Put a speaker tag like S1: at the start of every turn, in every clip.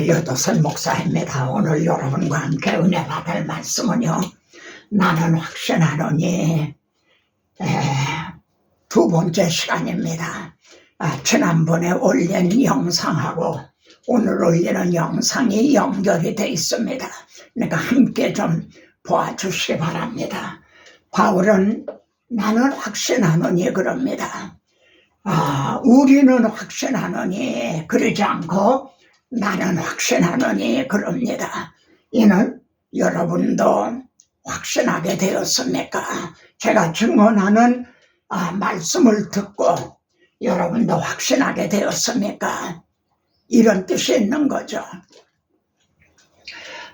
S1: 여도선 목사입니다. 오늘 여러분과 함께 은혜 받을 말씀은요, 나는 확신하노니 두 번째 시간입니다. 지난번에 올린 영상하고 오늘 올리는 영상이 연결이 되어 있습니다. 그러니까 함께 좀 보아주시기 바랍니다. 바울은 나는 확신하노니 그럽니다. 우리는 확신하노니 그러지 않고 나는 확신하노니 그럽니다. 이는 여러분도 확신하게 되었습니까? 제가 증언하는 말씀을 듣고 여러분도 확신하게 되었습니까? 이런 뜻이 있는 거죠.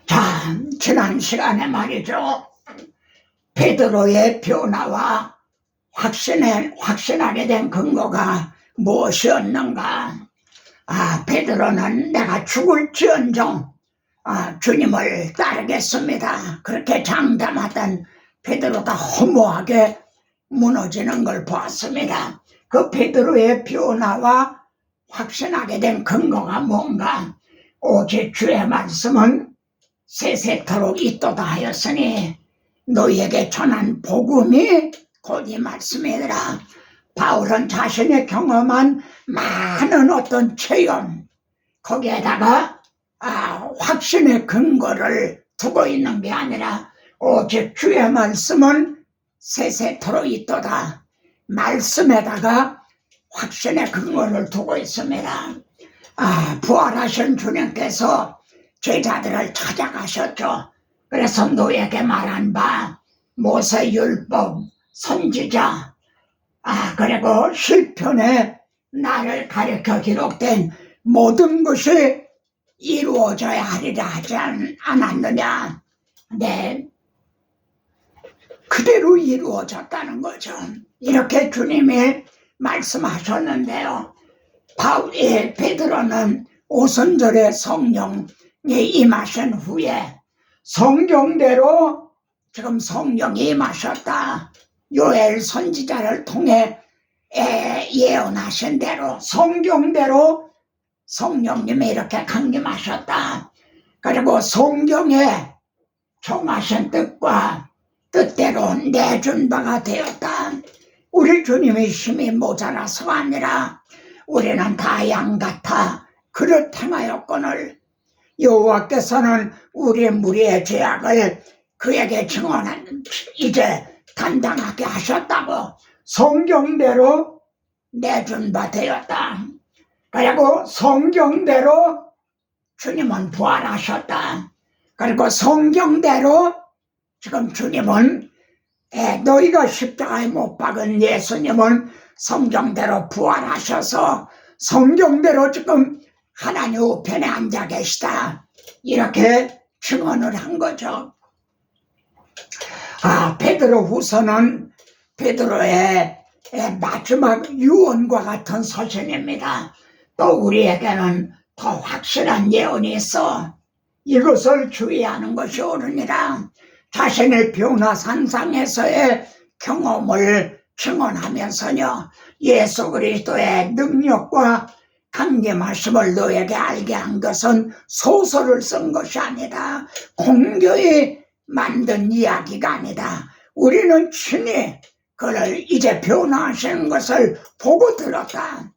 S1: 자, 지난 시간에 말이죠, 베드로의 변화와 확신하게 된 근거가 무엇이었는가? 베드로는 내가 죽을지언정 주님을 따르겠습니다. 그렇게 장담하던 베드로가 허무하게 무너지는 걸 보았습니다. 그 베드로의 변화와 확신하게 된 근거가 뭔가? 오직 주의 말씀은 세세토록 있도다 하였으니 너희에게 전한 복음이 곧 이 말씀이더라. 바울은 자신의 경험한 많은 어떤 체험, 거기에다가 확신의 근거를 두고 있는 게 아니라 오직 주의 말씀은 세세토록 있도다. 말씀에다가 확신의 근거를 두고 있습니다. 부활하신 주님께서 제자들을 찾아가셨죠. 그래서 너에게 말한 바 모세 율법 선지자 그리고 시편에 나를 가르쳐 기록된 모든 것이 이루어져야 하리라 하지 않았느냐. 네, 그대로 이루어졌다는 거죠. 이렇게 주님이 말씀하셨는데요, 베드로는 오순절에 성령이 임하신 후에 성경대로 지금 성령이 임하셨다. 요엘 선지자를 통해 예언하신 대로 성경대로 성령님이 이렇게 강림하셨다. 그리고 성경에 정하신 뜻대로 내준 바가 되었다. 우리 주님의 힘이 모자라서가 아니라 우리는 다 양같아 그릇 행하였거늘 여호와께서는 우리 무리의 죄악을 그에게 증언한 이제 담당하게 하셨다고 성경대로 내준 바 되었다. 그리고 성경대로 주님은 부활하셨다. 그리고 성경대로 지금 주님은 너희가 십자가에 못 박은 예수님은 성경대로 부활하셔서 성경대로 지금 하나님 우편에 앉아 계시다. 이렇게 증언을 한 거죠. 베드로 후서는 베드로의 마지막 유언과 같은 서신입니다. 또 우리에게는 더 확실한 예언이 있어 이것을 주의하는 것이 옳으니라. 자신의 변화 산상에서의 경험을 증언하면서요, 예수 그리스도의 능력과 강림하심을 너에게 알게 한 것은 소설을 쓴 것이 아니다. 공교히 만든 이야기가 아니다. 우리는 친히 그를 이제 변화하시는 것을 보고 들었다.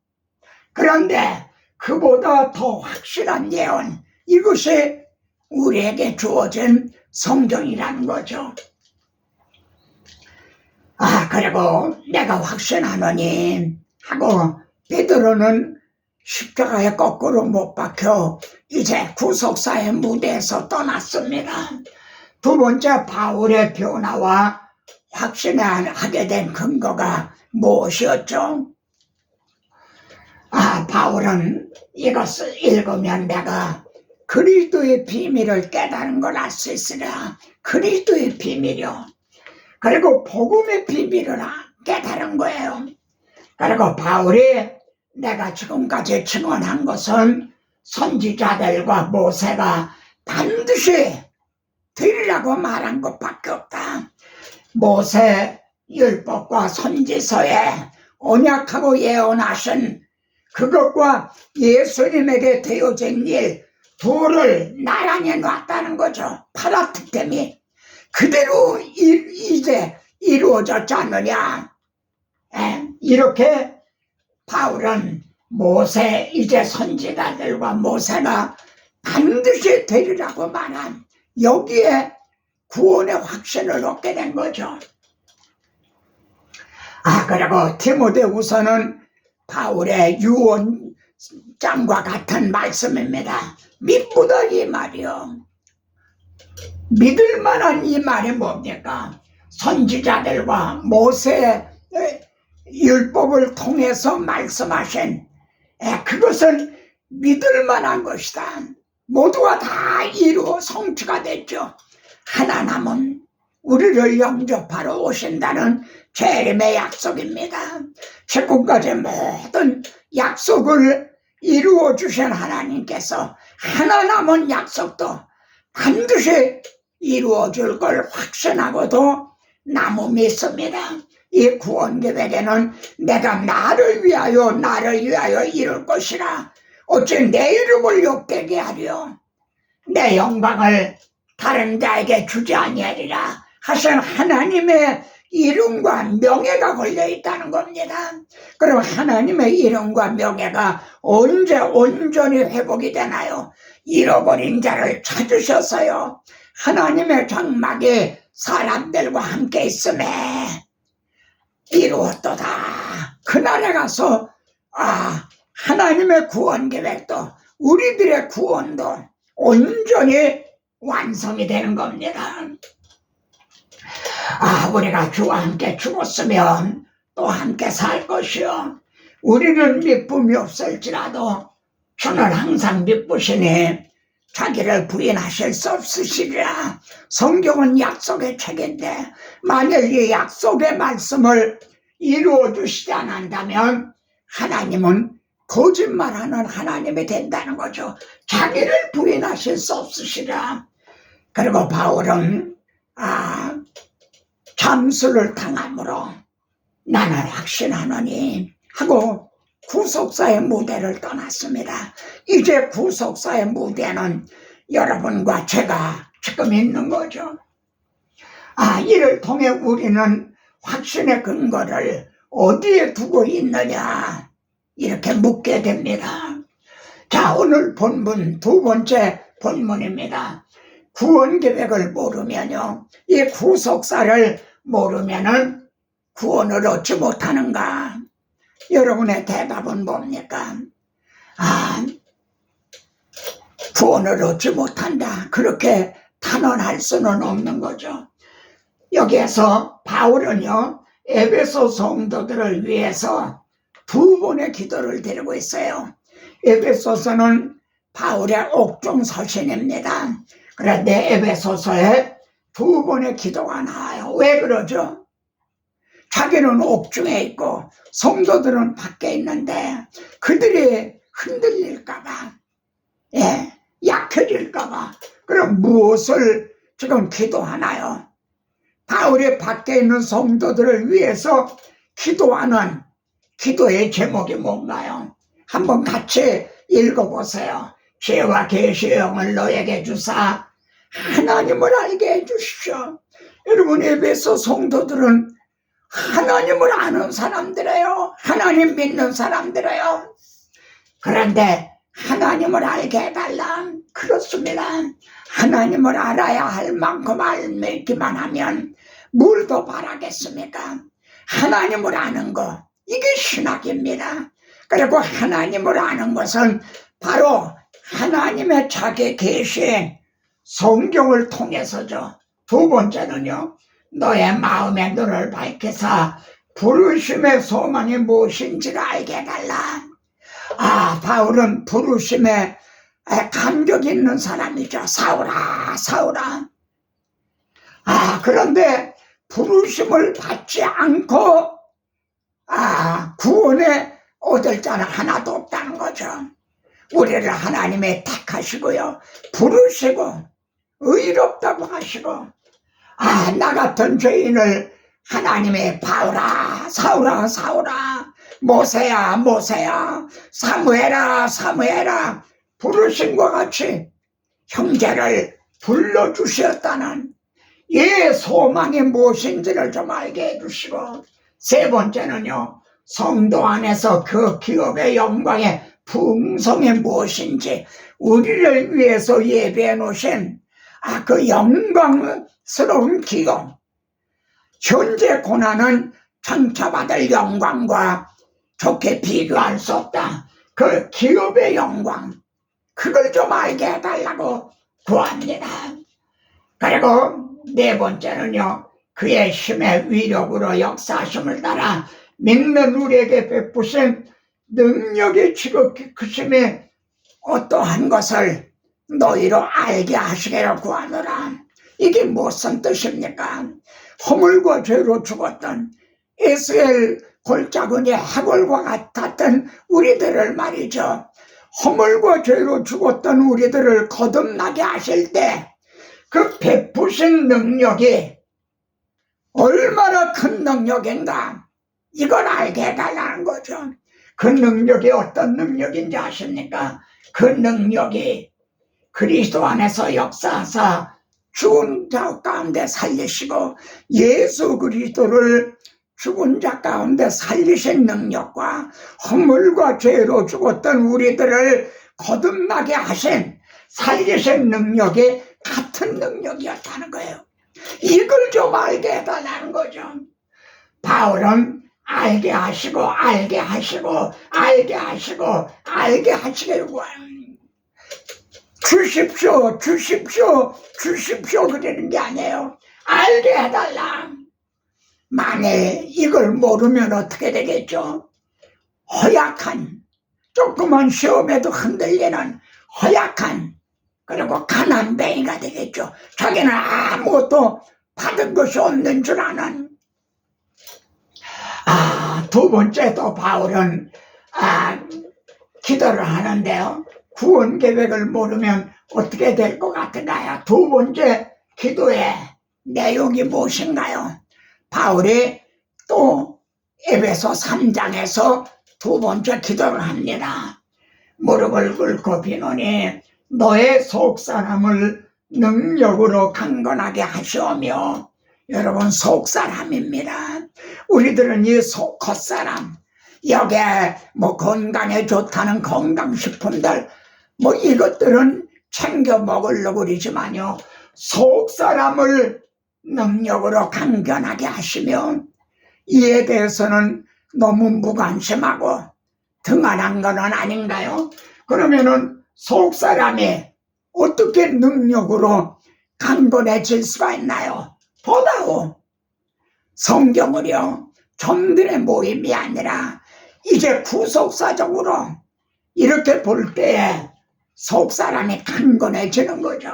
S1: 그런데 그보다 더 확실한 예언, 이것이 우리에게 주어진 성경이라는 거죠. 그리고 내가 확신하노니 하고 베드로는 십자가에 거꾸로 못 박혀 이제 구속사의 무대에서 떠났습니다. 두 번째, 바울의 변화와 확신하게 된 근거가 무엇이었죠? 바울은 이것을 읽으면 내가 그리스도의 비밀을 깨달은 걸 알 수 있으라. 그리스도의 비밀이요. 그리고 복음의 비밀을 깨달은 거예요. 그리고 바울이 내가 지금까지 증언한 것은 선지자들과 모세가 반드시 되리라고 말한 것밖에 없다. 모세 율법과 선지서에 언약하고 예언하신 그것과 예수님에게 되어진 일 둘을 나란히 놨다는 거죠. 파라특템이 그대로 이제 이루어졌지 않느냐. 이렇게 바울은 모세 이제 선지자들과 모세가 반드시 되리라고 말한 여기에 구원의 확신을 얻게 된 거죠. 그리고 디모데후서는 바울의 유언장과 같은 말씀입니다. 믿보다 이 말이요. 믿을 만한 이 말이 뭡니까? 선지자들과 모세의 율법을 통해서 말씀하신 그것은 믿을 만한 것이다. 모두가 다 이루어 성취가 됐죠. 하나 남은 우리를 영접하러 오신다는 재림의 약속입니다. 지금까지 모든 약속을 이루어 주신 하나님께서 하나 남은 약속도 반드시 이루어 줄 걸 확신하고도 나무 믿습니다. 이 구원 계획에는 내가 나를 위하여 이룰 것이라 어찌 내 이름을 욕되게 하려 내 영광을 다른 자에게 주지 아니하리라 하신 하나님의 이름과 명예가 걸려 있다는 겁니다. 그럼 하나님의 이름과 명예가 언제 온전히 회복이 되나요? 잃어버린 자를 찾으셔서요. 하나님의 장막이 사람들과 함께 있음에 이루었도다. 그날에 가서 하나님의 구원 계획도 우리들의 구원도 온전히 완성이 되는 겁니다. 우리가 주와 함께 죽었으면 또 함께 살 것이요. 우리는 미쁨이 없을지라도 주는 항상 미쁘시니 자기를 부인하실 수 없으시리라. 성경은 약속의 책인데 만일 이 약속의 말씀을 이루어 주시지 않는다면 하나님은 거짓말하는 하나님이 된다는 거죠. 자기를 부인하실 수 없으시리라. 그리고 바울은 잠수를 당함으로 나는 확신하노니 하고 구속사의 무대를 떠났습니다. 이제 구속사의 무대는 여러분과 제가 지금 있는 거죠. 이를 통해 우리는 확신의 근거를 어디에 두고 있느냐 이렇게 묻게 됩니다. 자, 오늘 본문 두 번째 본문입니다. 구원 계획을 모르면요, 이 구속사를 모르면은 구원을 얻지 못하는가? 여러분의 대답은 뭡니까? 구원을 얻지 못한다. 그렇게 단언할 수는 없는 거죠. 여기에서 바울은요, 에베소 성도들을 위해서 두 번의 기도를 드리고 있어요. 에베소서는 바울의 옥중 서신입니다. 그런데 에베소서에 두 번의 기도가 나와요. 왜 그러죠? 자기는 옥중에 있고 성도들은 밖에 있는데 그들이 흔들릴까봐, 약해질까봐. 그럼 무엇을 지금 기도하나요? 바울이 밖에 있는 성도들을 위해서 기도하는 기도의 제목이 뭔가요? 한번 같이 읽어보세요. 지혜와 계시의 영을 너에게 주사 하나님을 알게 해주십시오. 여러분, 에베소 성도들은 하나님을 아는 사람들이에요. 하나님 믿는 사람들이에요. 그런데 하나님을 알게 해달라. 그렇습니다. 하나님을 알아야 할 만큼 알기만 하면 뭘 더 바라겠습니까? 하나님을 아는 거, 이게 신학입니다. 그리고 하나님을 아는 것은 바로 하나님의 자기 계신 성경을 통해서죠. 두 번째는요, 너의 마음의 눈을 밝혀서 부르심의 소망이 무엇인지를 알게 해달라. 바울은 부르심에 감격이 있는 사람이죠. 사울아, 사울아. 그런데 부르심을 받지 않고 구원에 얻을 자는 하나도 없다는 거죠. 우리를 하나님이 택하시고요, 부르시고 의롭다고 하시고, 나 같은 죄인을 하나님이 바울아, 사울아, 사울아, 모세야 모세야 사무엘아 사무엘아 부르신 것 같이 형제를 불러주셨다는 이 소망이 무엇인지를 좀 알게 해주시고, 세 번째는요, 성도 안에서 그 기업의 영광의 풍성이 무엇인지 우리를 위해서 예배해 놓으신 그 영광스러운 기업, 현재 고난은 장차받을 영광과 좋게 비교할 수 없다. 그 기업의 영광, 그걸 좀 알게 해달라고 구합니다. 그리고 네 번째는요, 그의 힘의 위력으로 역사하심을 따라 믿는 우리에게 베푸신 능력의 지극히 크심이 어떠한 것을 너희로 알게 하시기를 구하노라. 이게 무슨 뜻입니까? 허물과 죄로 죽었던 이스라엘 골짜기의 해골과 같았던 우리들을 말이죠. 허물과 죄로 죽었던 우리들을 거듭나게 하실 때 그 베푸신 능력이 얼마나 큰 능력인가, 이걸 알게 해달라는 거죠. 그 능력이 어떤 능력인지 아십니까? 그 능력이 그리스도 안에서 역사하사 죽은 자 가운데 살리시고 예수 그리스도를 죽은 자 가운데 살리신 능력과 허물과 죄로 죽었던 우리들을 거듭나게 하신 살리신 능력이 같은 능력이었다는 거예요. 이걸 좀 알게 해달라는 거죠. 바울은 알게 하시고 알게 하시고 알게 하시고 알게 하시기를 구하는, 주십시오 주십시오 주십시오 그러는 게 아니에요. 알게 해달라. 만일 이걸 모르면 어떻게 되겠죠? 허약한, 조그만 시험에도 흔들리는 허약한, 그리고 가난뱅이가 되겠죠. 자기는 아무것도 받은 것이 없는 줄 아는. 두 번째도 바울은 기도를 하는데요, 구원 계획을 모르면 어떻게 될 것 같은가요? 두 번째 기도의 내용이 무엇인가요? 바울이 또 에베소 3장에서 두 번째 기도를 합니다. 무릎을 꿇고 비노니 너의 속사람을 능력으로 강건하게 하시오며. 여러분, 속사람입니다. 우리들은 이 겉사람, 여기에 건강에 좋다는 건강식품들 이것들은 챙겨 먹으려고 그러지만요, 속사람을 능력으로 강건하게 하시면 이에 대해서는 너무 무관심하고 등한한 건 아닌가요? 그러면은 속사람이 어떻게 능력으로 강건해질 수가 있나요? 보다오, 성경을요, 좀들의 모임이 아니라 이제 구속사적으로 이렇게 볼 때에 속사람이 강건해지는 거죠.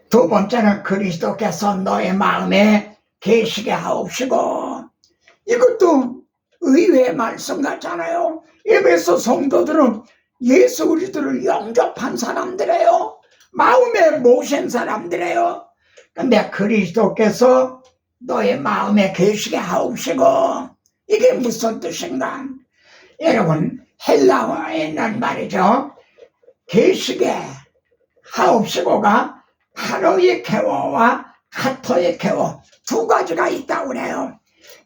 S1: 두 번째는 그리스도께서 너의 마음에 계시게 하옵시고. 이것도 의외의 말씀 같잖아요. 에베소 성도들은 예수 그리스도를 영접한 사람들이에요. 마음에 모신 사람들이에요. 근데 그리스도께서 너의 마음에 계시게 하옵시고, 이게 무슨 뜻인가? 여러분, 헬라어에 있는 말이죠, 계시게 하옵시고가 파로의 개워와 카토의 개워 두 가지가 있다고 그래요.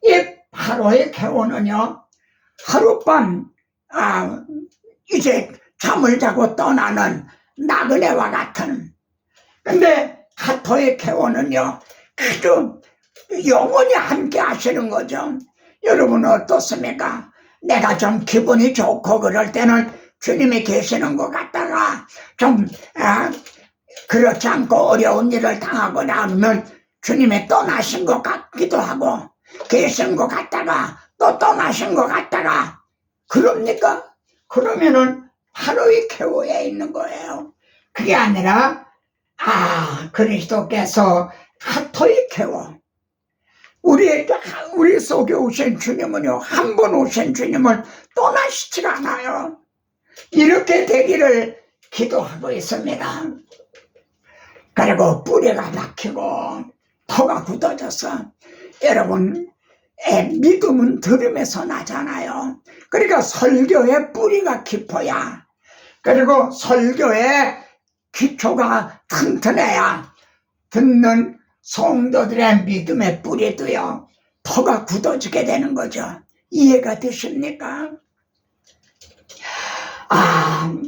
S1: 이 파로의 개워는요, 하룻밤 이제 잠을 자고 떠나는 나그네와 같은, 근데 카토의 개워는요, 그저 영원히 함께 하시는 거죠. 여러분 어떻습니까? 내가 좀 기분이 좋고 그럴 때는 주님이 계시는 것 같다가 좀 그렇지 않고 어려운 일을 당하고 나면 주님이 떠나신 것 같기도 하고 계신 것 같다가 또 떠나신 것 같다가 그럽니까? 그러면은 하루의 쾌호에 있는 거예요. 그게 아니라 그리스도께서 카토의 쾌호, 우리 속에 오신 주님은요, 한 번 오신 주님을 떠나시지가 않아요. 이렇게 되기를 기도하고 있습니다. 그리고 뿌리가 박히고 터가 굳어져서, 여러분 믿음은 들음에서 나잖아요. 그러니까 설교의 뿌리가 깊어야, 그리고 설교의 기초가 튼튼해야 듣는 성도들의 믿음의 뿌리도요, 터가 굳어지게 되는 거죠. 이해가 되십니까?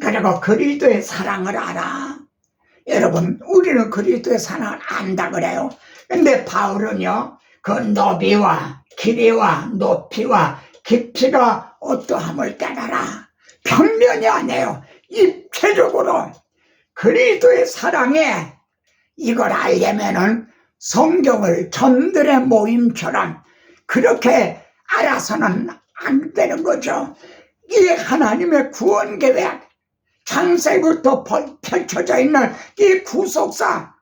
S1: 그리고 그리스도의 사랑을 알아. 여러분, 우리는 그리스도의 사랑을 안다 그래요. 근데 바울은요, 그 너비와 길이와 높이와 깊이가 어떠함을 깨달아. 평면이 아니에요. 입체적으로 그리스도의 사랑에 이걸 알려면은 성경을 전들의 모임처럼 그렇게 알아서는 안 되는 거죠. 이 하나님의 구원 계획, 창세부터 펼쳐져 있는 이 구속사,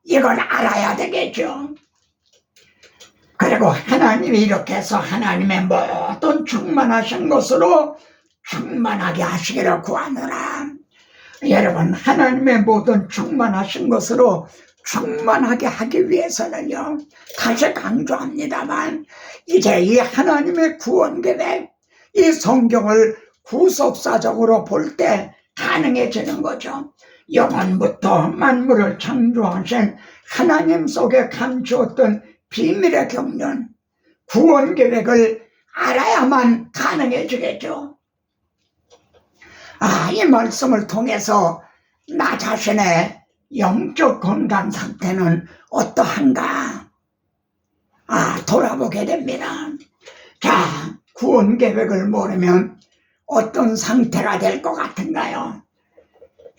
S1: 이걸 알아야 되겠죠. 그리고 하나님이 이렇게 해서 하나님의 모든 충만하신 것으로 충만하게 하시기를 구하노라. 여러분, 하나님의 모든 충만하신 것으로 충만하게 하기 위해서는요, 다시 강조합니다만, 이제 이 하나님의 구원 계획, 이 성경을 구속사적으로 볼 때 가능해지는 거죠. 영원부터 만물을 창조하신 하나님 속에 감추었던 비밀의 경륜, 구원 계획을 알아야만 가능해지겠죠. 이 말씀을 통해서 나 자신의 영적 건강 상태는 어떠한가 돌아보게 됩니다. 자, 구원 계획을 모르면 어떤 상태가 될 것 같은가요?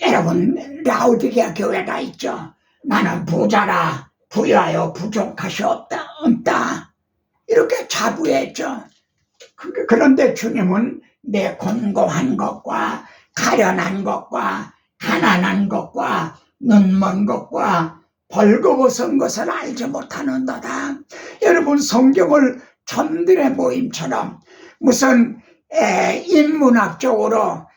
S1: 여러분, 라우디게아 교회가 있죠. 나는 부자라 부유하여 부족하시 없다 이렇게 자부했죠. 그런데 주님은 내 곤고한 것과 가련한 것과 가난한 것과 눈먼 것과 벌거벗은 것을 알지 못하는도다. 여러분, 성경을 전들의 모임처럼 무슨 인문학적으로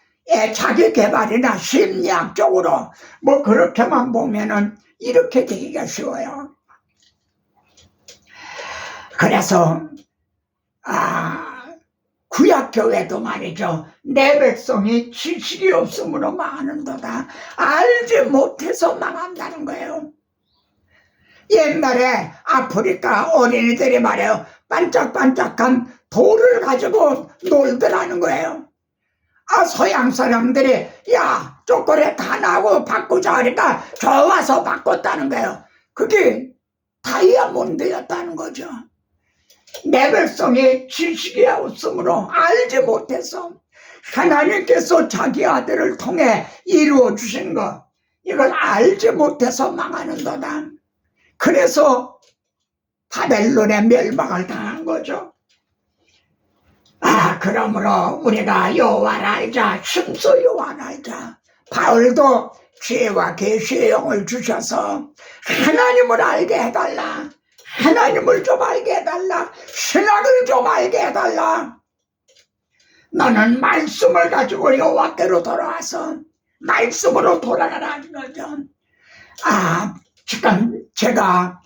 S1: 자기 개발이나 심리학적으로 뭐 그렇게만 보면은 이렇게 되기가 쉬워요. 그래서 구약교회도 말이죠. 내 백성이 지식이 없으므로 망하는도다. 알지 못해서 망한다는 거예요. 옛날에 아프리카 어린이들이 말해요. 반짝반짝한 돌을 가지고 놀더라는 거예요. 서양 사람들이 야 초콜릿 하나하고 바꾸자 하니까 좋아서 바꿨다는 거예요. 그게 다이아몬드였다는 거죠. 내 백성이 지식이 없으므로 알지 못해서 하나님께서 자기 아들을 통해 이루어 주신 것, 이걸 알지 못해서 망하는도다. 그래서 바벨론의 멸망을 당한 거죠. 그러므로 우리가 여호와를 알자, 심소 여호와를 알자. 바울도 지혜와 계시의 영을 주셔서 하나님을 알게 해달라. 하나님을 좀 알게 해달라. 신학을 좀 알게 해달라. 너는 말씀을 가지고 여호와께로 돌아와서 말씀으로 돌아가라는 거죠. 지금 제가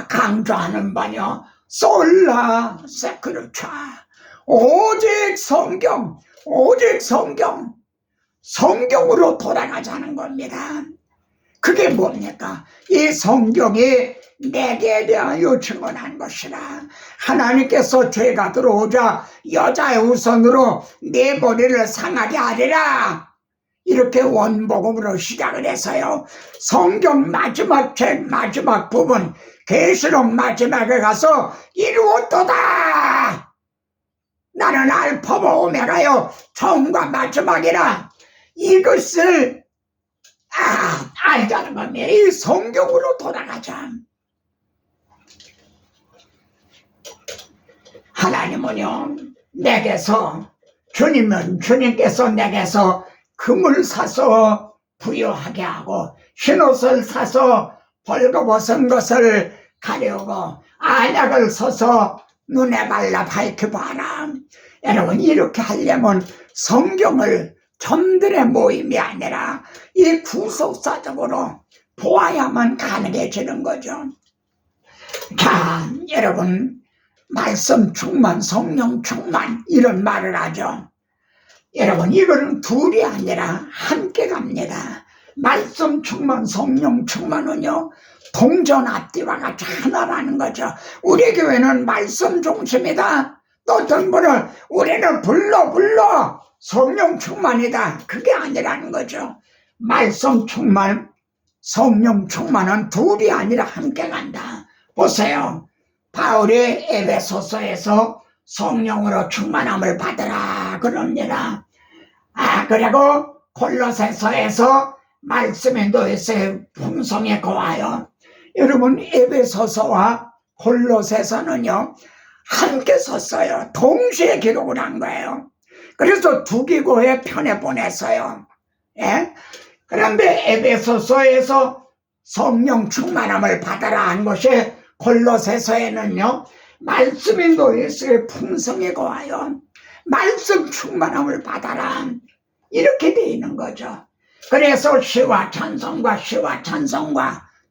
S1: 강조하는 바요, 솔라 세크루차, 오직 성경, 오직 성경, 성경으로 돌아가자는 겁니다. 그게 뭡니까? 이 성경이 내게 대하여 증언한 것이라. 하나님께서 죄가 들어오자 여자의 우선으로 내 머리를 상하게 하리라. 이렇게 원복음으로 시작을 해서요, 성경 마지막 책 마지막 부분 계시록 마지막에 가서 이루었도다. 나는 알파와 오메가요, 처음과 마지막이라. 이것을 알자는 겁니다. 이 성경으로 돌아가자. 하나님은요, 내게서, 주님께서 내게서 금을 사서 부유하게 하고 흰옷을 사서 벌거벗은 것을 가려고 안약을 써서 눈에 발라 밝히고 하라. 여러분, 이렇게 하려면 성경을 점들의 모임이 아니라 이 구속사적으로 보아야만 가능해지는 거죠. 자, 여러분, 말씀 충만, 성령 충만 이런 말을 하죠. 여러분 이거는 둘이 아니라 함께 갑니다. 말씀 충만, 성령 충만은요 동전 앞뒤와 같이 하나라는 거죠. 우리 교회는 말씀 중심이다. 또 어떤 분은 우리는 불러 성령 충만이다. 그게 아니라는 거죠. 말씀 충만, 성령 충만은 둘이 아니라 함께 간다. 보세요. 바울이 에베소서에서 성령으로 충만함을 받으라 그럽니다. 그리고 골로새서에서 말씀의 너희의 풍성에 거하여. 여러분 에베소서와 골로새서는요 함께 썼어요. 동시에 기록을 한 거예요. 그래서 두 기고의 편에 보냈어요. 예? 그런데 에베소서에서 성령 충만함을 받아라 한 것이 골로새서에는요 말씀이 너희의 풍성에 거하여 말씀 충만함을 받아라 이렇게 되어 있는 거죠. 그래서 시와 찬송과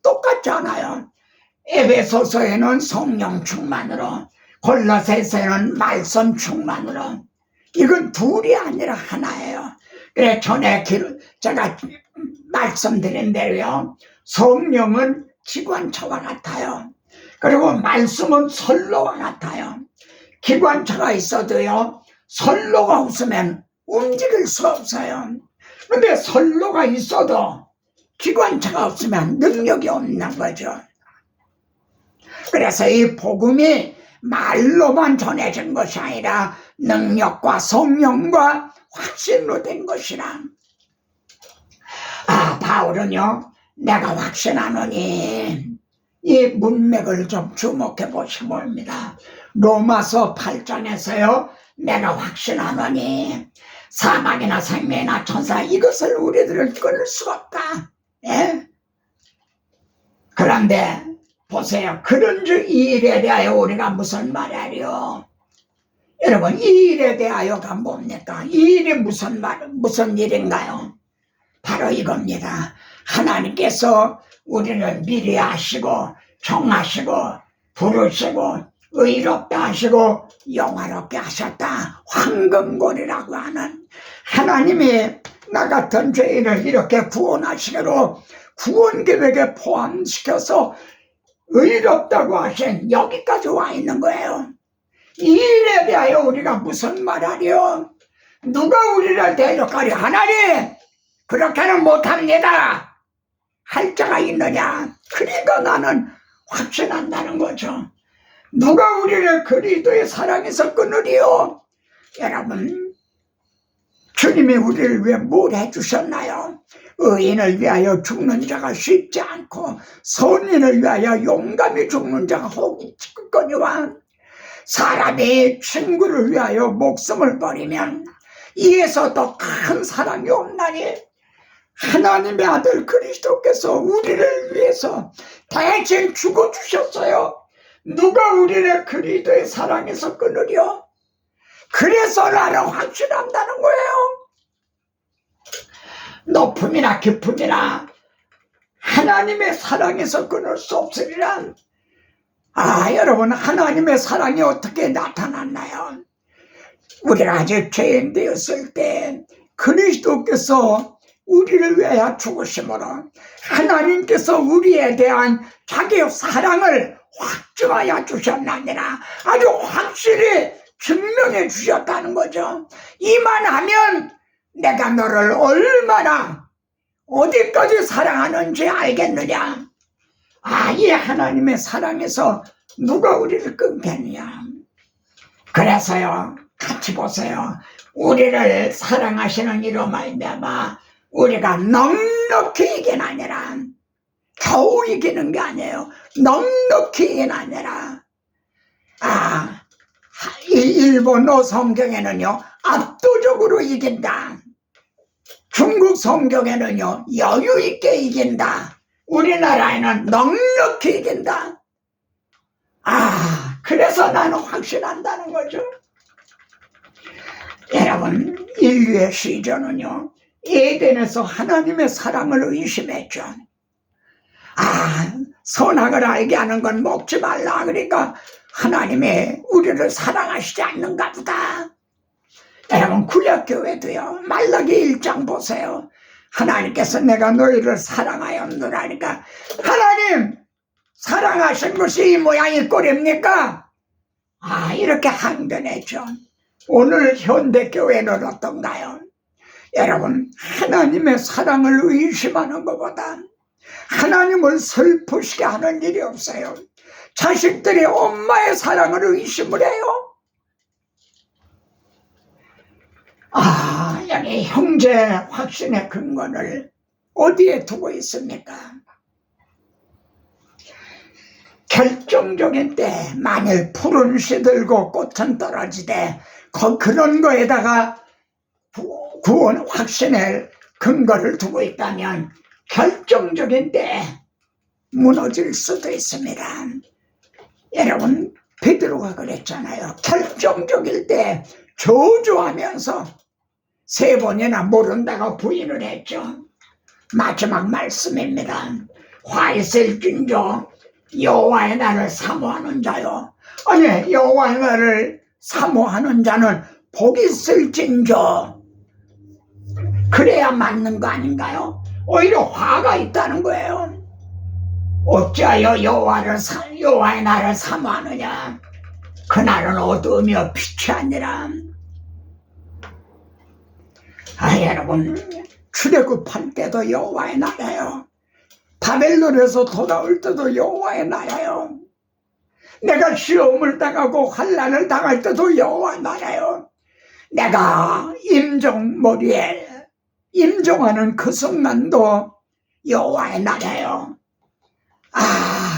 S1: 똑같잖아요. 에베소서에는 성령 충만으로, 골로새서에는 말씀 충만으로. 이건 둘이 아니라 하나예요. 그래 전에 제가 말씀드린 대로요. 성령은 기관차와 같아요. 그리고 말씀은 선로와 같아요. 기관차가 있어도요. 선로가 없으면 움직일 수 없어요. 그런데 선로가 있어도 기관차가 없으면 능력이 없는 거죠. 그래서 이 복음이 말로만 전해진 것이 아니라 능력과 성령과 확신으로 된 것이라. 바울은요 내가 확신하노니 이 문맥을 좀 주목해 보시기 바랍니다. 로마서 8장에서요 내가 확신하노니 사망이나 생명이나 천사 이것을 우리들을 끊을 수가 없다. 예? 그런데 보세요. 그런즉 이 일에 대하여 우리가 무슨 말하리요? 여러분 이 일에 대하여가 뭡니까? 이 일이 무슨 일인가요? 바로 이겁니다. 하나님께서 우리를 미리 아시고 정하시고 부르시고 의롭다 하시고 영화롭게 하셨다. 황금골이라고 하는 하나님이 나 같은 죄인을 이렇게 구원하시기로 구원 계획에 포함시켜서 의롭다고 하신 여기까지 와 있는 거예요. 이 일에 대하여 우리가 무슨 말하리요? 누가 우리를 대적하리? 하나님 그렇게는 못합니다. 할 자가 있느냐? 그러니까 나는 확신한다는 거죠. 누가 우리를 그리스도의 사랑에서 끊으리요? 여러분 주님이 우리를 위해 뭘 해주셨나요? 의인을 위하여 죽는 자가 쉽지 않고 선인을 위하여 용감히 죽는 자가 혹이 지극거니와 사람이 친구를 위하여 목숨을 버리면 이에서 더 큰 사랑이 없나니 하나님의 아들 그리스도께서 우리를 위해서 대신 죽어주셨어요. 누가 우리를 그리스도의 사랑에서 끊으려? 그래서 나는 확신한다는 거예요. 높음이나 깊음이나 하나님의 사랑에서 끊을 수 없으리라. 여러분 하나님의 사랑이 어떻게 나타났나요? 우리가 아직 죄인 되었을 때 그리스도께서 우리를 위하여 죽으심으로 하나님께서 우리에 대한 자기의 사랑을 확증하여 주셨나니라. 아주 확실히 증명해 주셨다는 거죠. 이만하면 내가 너를 얼마나 어디까지 사랑하는지 알겠느냐. 이 하나님의 사랑에서 누가 우리를 끊겠느냐. 그래서요 같이 보세요. 우리를 사랑하시는 이로 말미암아 우리가 넉넉히 이긴 아니라 겨우 이기는 게 아니에요. 넉넉히 이긴 아니라 이 일본어 성경에는요 압도적으로 이긴다. 중국 성경에는요 여유 있게 이긴다. 우리나라에는 넉넉히 이긴다. 그래서 나는 확신한다는 거죠. 여러분 인류의 시조는요 에덴에서 하나님의 사랑을 의심했죠. 선악을 알게 하는 건 먹지 말라. 그러니까 하나님이 우리를 사랑하시지 않는가 보다. 여러분, 구약교회도요, 말라기 1장 보세요. 하나님께서 내가 너희를 사랑하였노라 하니까, 하나님 사랑하신 것이 이 모양이 꼴입니까? 이렇게 항변했죠. 오늘 현대교회는 어떤가요? 여러분, 하나님의 사랑을 의심하는 것보다 하나님을 슬프시게 하는 일이 없어요. 자식들이 엄마의 사랑을 의심을 해요. 여기 형제 확신의 근거를 어디에 두고 있습니까? 결정적인 때 만일 푸른 시들고 꽃은 떨어지되 그런 거에다가 구원 확신의 근거를 두고 있다면 결정적인 때 무너질 수도 있습니다. 여러분, 베드로가 그랬잖아요. 결정적일 때 저주하면서 3번이나 모른다고 부인을 했죠. 마지막 말씀입니다. 화 있을진저 여호와의 날을 사모하는 자요. 아니, 여호와의 날을 사모하는 자는 복이 있을진저. 그래야 맞는 거 아닌가요? 오히려 화가 있다는 거예요. 어찌하여 여호와의 날을 사모하느냐? 그날은 어두우며 빛이 아니라. 여러분, 출애굽할 때도 여호와의 날이에요. 바벨론에서 돌아올 때도 여호와의 날이에요. 내가 시험을 당하고 환난을 당할 때도 여호와의 날이에요. 내가 임종머리에 임종하는 그 순간도 여호와의 날이에요.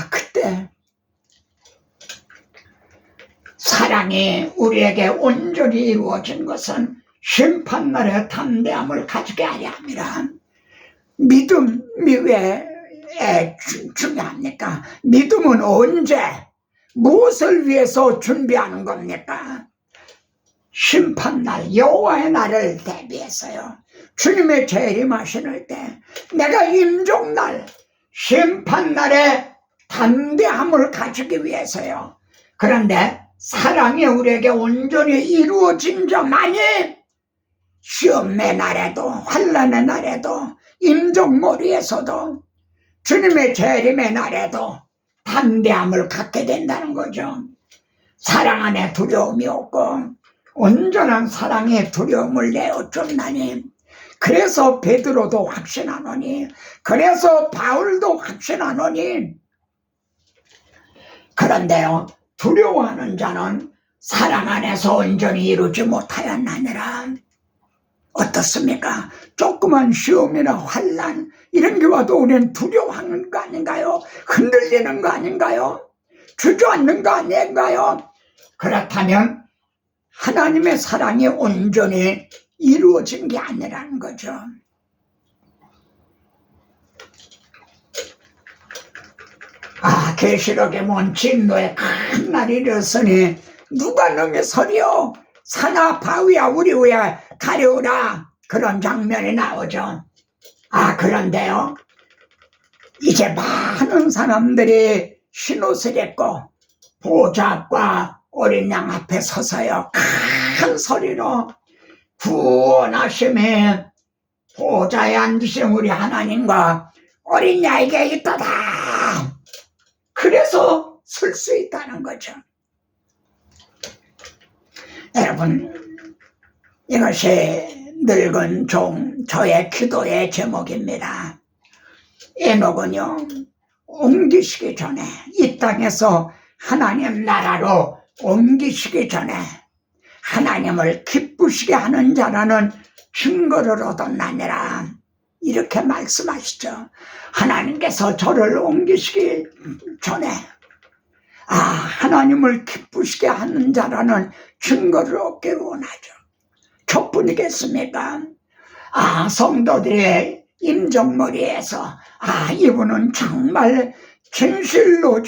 S1: 그때 사랑이 우리에게 온전히 이루어진 것은 심판날의 담대함을 가지게 하려 합니다. 믿음이 왜 중요합니까? 믿음은 언제, 무엇을 위해서 준비하는 겁니까? 심판날, 여호와의 날을 대비해서요. 주님의 재림하실 때 내가 임종날, 심판날에 담대함을 가지기 위해서요. 그런데 사랑이 우리에게 온전히 이루어진 자만이 시험의 날에도 환난의 날에도 임종머리에서도 주님의 재림의 날에도 담대함을 갖게 된다는 거죠. 사랑 안에 두려움이 없고 온전한 사랑의 두려움을 내어줬나니, 그래서 베드로도 확신하노니, 그래서 바울도 확신하노니. 그런데요, 두려워하는 자는 사랑 안에서 온전히 이루지 못하였나니라. 어떻습니까? 조그만 시험이나 환난 이런 게 와도 우리는 두려워하는 거 아닌가요? 흔들리는 거 아닌가요? 주저앉는 거 아닌가요? 그렇다면 하나님의 사랑이 온전히 이루어진 게 아니라는 거죠. 계시록에 보면 진노의 큰 날이 이르렀으니 누가 능히 서리요? 산하 바위야 우리 위에 가려우라. 그런 장면이 나오죠. 그런데요, 이제 많은 사람들이 흰옷을 입고 보좌 앞과 어린 양 앞에 서서요 큰 소리로 구원하심이 보좌에 앉으신 우리 하나님과 어린 양에게 있다다. 그래서 설 수 있다는 거죠. 여러분, 이것이 늙은 종 저의 기도의 제목입니다. 에녹은요, 옮기시기 전에, 이 땅에서 하나님 나라로 옮기시기 전에 하나님을 기쁘시게 하는 자라는 증거를 얻었나니라. 이렇게 말씀하시죠. 하나님께서 저를 옮기시기 전에 하나님을 기쁘시게 하는 자라는 증거를 얻기를 원하죠. 저뿐이겠습니까? 성도들의 임종머리에서 이분은 정말 진실로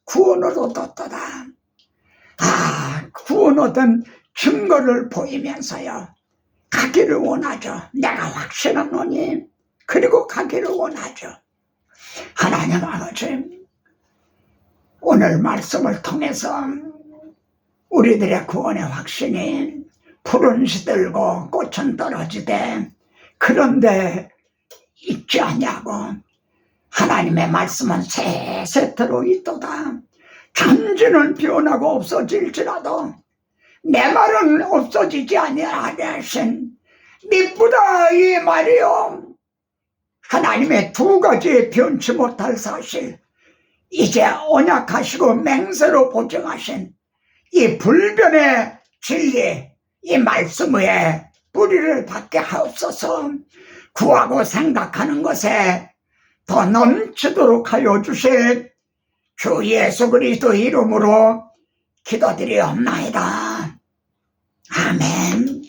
S1: 구원을 얻었다. 구원 얻은 증거를 보이면서요 가기를 원하죠. 내가 확신하노니. 그리고 가기를 원하죠. 하나님 아버지, 오늘 말씀을 통해서 우리들의 구원의 확신이 푸른 시들고 꽃은 떨어지되 그런데 있지 않냐고. 하나님의 말씀은 세세토로 있도다. 천지는 변하고 없어질지라도 내 말은 없어지지 아니하신 미쁘다 이 말이요. 하나님의 두 가지 변치 못할 사실, 이제 언약하시고 맹세로 보증하신 이 불변의 진리, 이 말씀 위에 뿌리를 받게 하옵소서. 구하고 생각하는 것에 더 넘치도록 하여 주실 주 예수 그리스도 이름으로 기도드리옵나이다. 아멘.